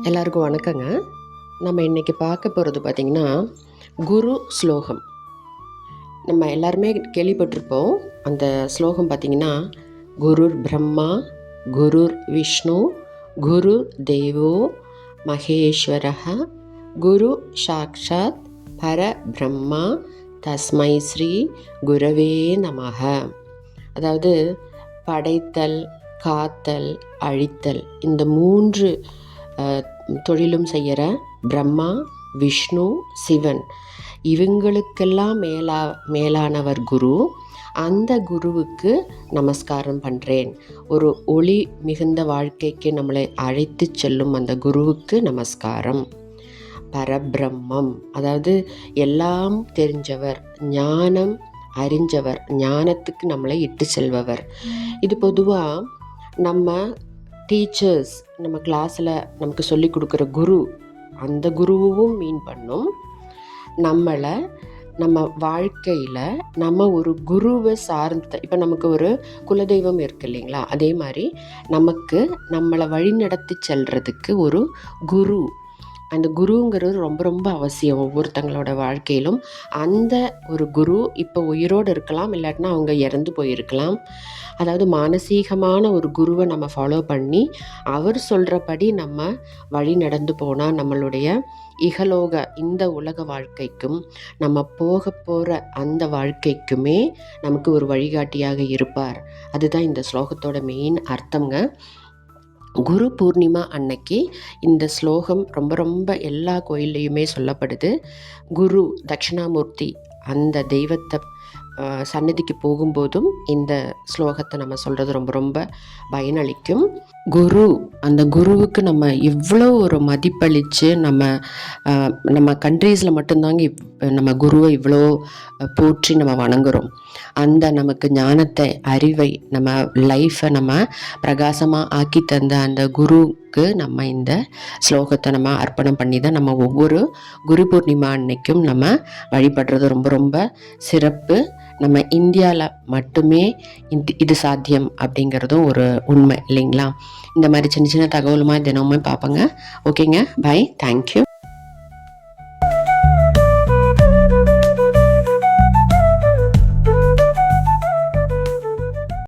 எல்லாருக்கும் வணக்கங்க. நம்ம இன்றைக்கி பார்க்க போகிறது பார்த்திங்கன்னா குரு ஸ்லோகம். நம்ம எல்லாருமே கேள்விப்பட்டிருப்போம். அந்த ஸ்லோகம் பார்த்திங்கன்னா, குருர் பிரம்மா குருர் விஷ்ணு குரு தேவோ மகேஸ்வரஹ குரு சாக்ஷாத் பரபிரம்மா தஸ்மை ஸ்ரீ குரவே நமஹ. அதாவது படைத்தல், காத்தல், அழித்தல் இந்த 3 தொழிலும் செய்கிற பிரம்மா, விஷ்ணு, சிவன் இவங்களுக்கெல்லாம் மேலானவர் குரு. அந்த குருவுக்கு நமஸ்காரம் பண்ணுறேன். ஒரு ஒளி மிகுந்த வாழ்க்கைக்கு நம்மளை அழைத்து செல்லும் அந்த குருவுக்கு நமஸ்காரம். பரபிரம்மம் அதாவது எல்லாம் தெரிஞ்சவர், ஞானம் அறிஞ்சவர், ஞானத்துக்கு நம்மளை இட்டு செல்பவர். இது பொதுவாக நம்ம டீச்சர்ஸ், நம்ம கிளாஸில் நமக்கு சொல்லி கொடுக்குற குரு, அந்த குருவும் மீன் பண்ணும். நம்மளை நம்ம வாழ்க்கையில் நம்ம ஒரு குருவை சார்ந்த, இப்போ நமக்கு ஒரு குலதெய்வம் இருக்குது இல்லைங்களா, அதே மாதிரி நமக்கு நம்மளை வழிநடத்தி செல்றதுக்கு ஒரு குரு, அந்த குருங்கிறது ரொம்ப ரொம்ப அவசியம் ஒவ்வொருத்தங்களோட வாழ்க்கையிலும். அந்த ஒரு குரு இப்போ உயிரோடு இருக்கலாம், இல்லாட்டினா அவங்க இறந்து போயிருக்கலாம். அதாவது மானசீகமான ஒரு குருவை நம்ம ஃபாலோ பண்ணி அவர் சொல்கிறபடி நம்ம வழி நடந்து போனால் நம்மளுடைய இகலோக இந்த உலக வாழ்க்கைக்கும் நம்ம போக போகிற அந்த வாழ்க்கைக்குமே நமக்கு ஒரு வழிகாட்டியாக இருப்பார். அதுதான் இந்த ஸ்லோகத்தோட மெயின் அர்த்தங்க. குரு பூர்ணிமா அன்னைக்கு இந்த ஸ்லோகம் ரொம்ப ரொம்ப எல்லா கோயில்லையுமே சொல்லப்படுது. குரு தட்சிணாமூர்த்தி அந்த தெய்வத்தை சன்னதிக்கு போகும்போதும் இந்த ஸ்லோகத்தை நம்ம சொல்கிறது ரொம்ப ரொம்ப பயனளிக்கும். குரு, அந்த குருவுக்கு நம்ம இவ்வளோ ஒரு மதிப்பளித்து நம்ம கண்ட்ரீஸில் மட்டும்தாங்க நம்ம குருவை இவ்வளோ போற்றி நம்ம வணங்குகிறோம். அந்த நமக்கு ஞானத்தை, அறிவை, நம்ம லைஃப்பை நம்ம பிரகாசமாக ஆக்கி தந்த அந்த குருவுக்கு நம்ம இந்த ஸ்லோகத்தை நம்ம அர்ப்பணம் பண்ணி தான் நம்ம ஒவ்வொரு குரு பூர்ணிமா அன்னைக்கும் நம்ம வழிபடுறது ரொம்ப ரொம்ப சிறப்பு. நம்ம இந்தியாவில் மட்டுமே இது சாத்தியம் அப்படிங்கிறதும் ஒரு உண்மை இல்லைங்களா. இந்த மாதிரி சின்ன சின்ன தகவலுமா தினமுமே பார்ப்போங்க. ஓகேங்க, பை, தேங்க்யூ.